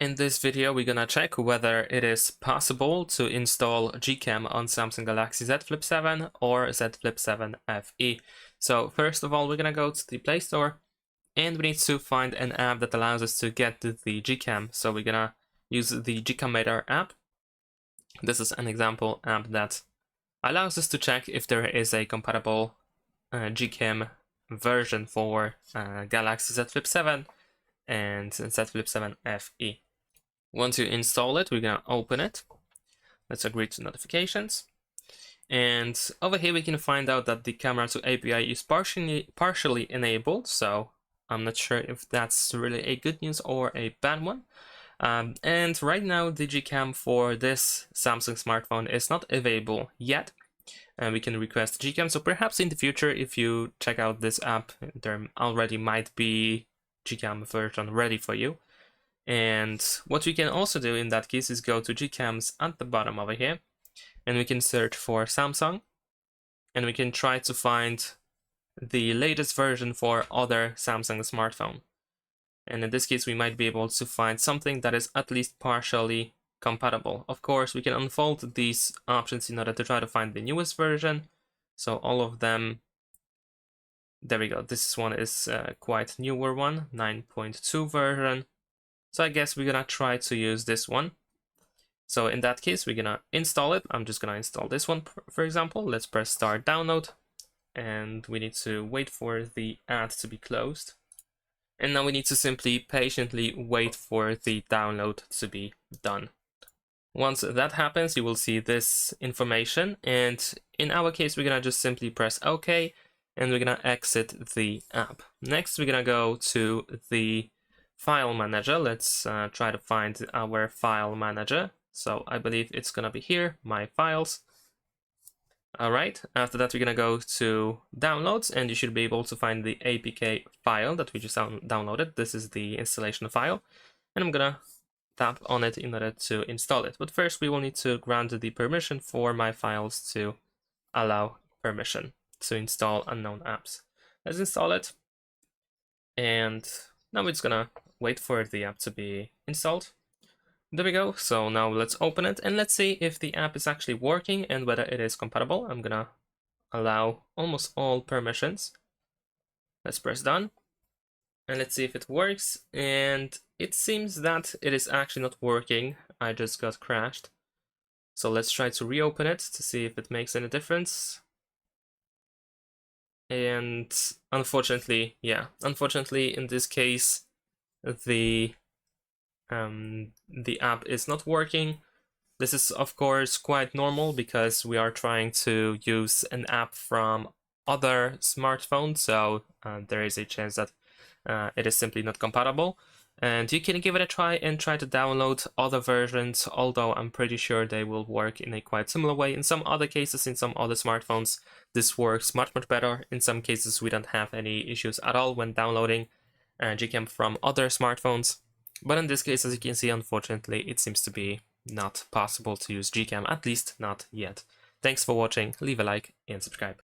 In this video, we're gonna check whether it is possible to install GCam on Samsung Galaxy Z Flip 7 or Z Flip 7 FE. So first of all, we're gonna go to the Play Store and we need to find an app that allows us to get to the GCam. So we're gonna use the GCamator app. This is an example app that allows us to check if there is a compatible GCam version for Galaxy Z Flip 7 and Z Flip 7 FE. Once you install it, we're gonna open it. Let's agree to notifications. And over here we can find out that the camera to API is partially enabled, so I'm not sure if that's really a good news or a bad one. And right now the GCam for this Samsung smartphone is not available yet. And we can request GCam, so perhaps in the future if you check out this app, there already might be GCam version ready for you. And what we can also do in that case is go to GCams at the bottom over here, and we can search for Samsung, and we can try to find the latest version for other Samsung smartphone. And in this case, we might be able to find something that is at least partially compatible. Of course, we can unfold these options in order to try to find the newest version. So all of them, there we go. This one is quite newer one, 9.2 version. So I guess we're gonna try to use this one. So in that case, we're gonna install it. I'm just gonna install this one, for example. Let's press start download, and we need to wait for the ad to be closed. And now we need to simply patiently wait for the download to be done. Once that happens, you will see this information, and in our case, we're gonna just simply press OK, and we're gonna exit the app. Next, we're gonna go to the file manager. Let's try to find our file manager. So I believe it's gonna be here, my files. All right, after that we're gonna go to downloads, and you should be able to find the APK file that we just downloaded. This is the installation file, and I'm gonna tap on it in order to install it. But first we will need to grant the permission for my files to allow permission to install unknown apps. Let's install it, and now it's gonna wait for the app to be installed. There we go. So now let's open it and let's see if the app is actually working and whether it is compatible. I'm gonna allow almost all permissions. Let's press done and let's see if it works. And it seems that it is actually not working. I just got crashed. So let's try to reopen it to see if it makes any difference. And unfortunately, unfortunately in this case, the app is not working. This is of course quite normal because we are trying to use an app from other smartphones, so there is a chance that it is simply not compatible. And you can give it a try and try to download other versions, although I'm pretty sure they will work in a quite similar way. In some other cases, in some other smartphones, this works much better. In some cases, we don't have any issues at all when downloading GCam from other smartphones. But in this case, as you can see, unfortunately, it seems to be not possible to use GCam, at least not yet. Thanks for watching, leave a like and subscribe.